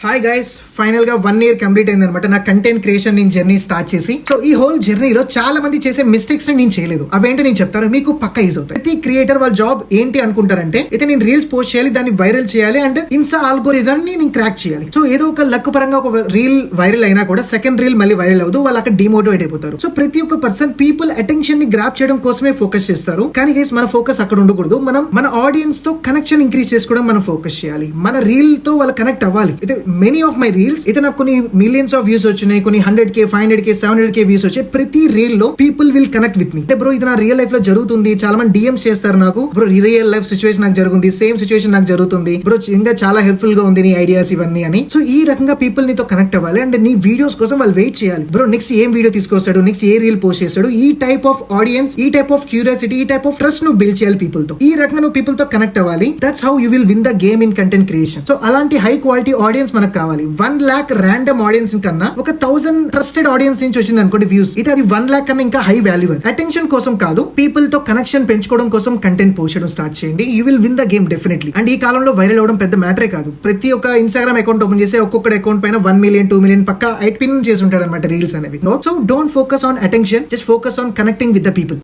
Hi guys, final గా 1 year complete అయింది అనమాట నా కంటెంట్ క్రియేషన్ నేను జర్నీ స్టార్ట్ చేసి. సో ఈ హోల్ జర్నీలో చాలా మంది చేసే మిస్టేక్స్ ని నేను చేయలేదు. అవేంటో నేను చెప్తాను, మీకు పక్కా యూజ్ అవుతాయి. ప్రతి క్రియేటర్ వాళ్ళ జాబ్ ఏంటి అనుకుంటారంటే, అయితే నేను రీల్స్ పోస్ట్ చేయాలి, దాన్ని వైరల్ చేయాలి అండ్ ఇన్స్టా ఆల్గోరిథం ని నేను క్రాక్ చేయాలి. సో ఏదో ఒక లక్ పరంగా ఒక రీల్ వైరల్ అయినా కూడా సెకండ్ రీల్ మళ్ళీ వైరల్ అవ్వదు, వాళ్ళు అక్కడ డిమోటివేట్ అయిపోతారు. సో ప్రతి ఒక్క పర్సన్ పీపుల్ అటెన్షన్ ని గ్రాప్ చేయడం కోసమే ఫోకస్ చేస్తారు. కానీ గైస్, మన ఫోకస్ అక్కడ ఉండకూడదు. మనం మన ఆడియన్స్ తో కనెక్షన్ ఇంక్రీజ్ చేసుకోవడం మనం ఫోకస్ చేయాలి. మన రీల్ తో వాళ్ళు కనెక్ట్ అవ్వాలి. అయితే మెనీ ఆఫ్ మై రీల్స్ అయితే నాకు కొన్ని మిలియన్స్ ఆఫ్ వ్యూస్ వచ్చినాయి, కొన్ని 100K 500K 700K వ్యూస్ వచ్చాయి. ప్రతి రీల్ లో people will connect with me. అంటే బ్రో, ఇది నా రియల్ లైఫ్ లో జరుగుతుంది. చాలా మంది డిఎంస్ చేస్తారు నాకు, బ్రో రియల్ లైఫ్ సిచువేషన్ నాకు జరుగుతుంది, సేమ్ సిచువేషన్ నాకు జరుగుతుంది బ్రో, ఇంకా చాలా హెల్ప్ఫుల్ గా ఉంది నీ ఐడియాస్ ఇవన్నీ అని. సో ఈ రకంగా పీపుల్ నీతో కనెక్ట్ అవ్వాలి అండ్ నీ వీడియోస్ కోసం వాళ్ళు వెయిట్ చేయాలి. బ్రో నెక్స్ట్ ఏం వీడియో తీసుకొస్తాడు, నెక్స్ట్ ఏ రీల్ పోస్ట్ చేస్తాడు, ఈ టైప్ ఆఫ్ ఆడియన్స్, ఈ టైప్ ఆఫ్ క్యూరియాసిటీ, ఈ టైప్ ఆఫ్ ట్రస్ట్ నువ్వు బిల్డ్ చేయాలి పీపుల్ తో. ఈ రకంగా నువ్వు పీపుల్ తో కనెక్ట్ అవ్వాలి. That's how you will win the game in content creation. So అలాంటి హై క్వాలిటీ ఆడియన్స్ మనకు కావాలి. 1 lakh ర్యాండమ్ ఆడియన్స్ కన్నా ఒక 1000 ట్రస్టెడ్ ఆడియన్స్ నుంచి వచ్చింది అనుకోండి వ్యూస్, అయితే అది 1 lakh కన్నా ఇంకా హై వాల్యూ. అటెన్షన్ కోసం కాదు, పీపుల్ తో కనెక్షన్ పెంచుకోవడం కోసం కంటెంట్ పోస్ట్ చేయడం స్టార్ట్ చేయండి. You will win the game definitely. And ఈ కాలంలో వైరల్ అవడం పెద్ద మ్యాటరే కాదు. ప్రతి ఒక్క ఇన్స్టాగ్రామ్ అకౌంట్ ఓపెన్ చేసి ఒక్కొక్క అకౌంట్ పైన 1 million 2 million పక్కా 8 pin చేసి ఉంటాడు అనమాట రీల్స్ అనేవి. So don't focus on attention, just focus on connecting with the people.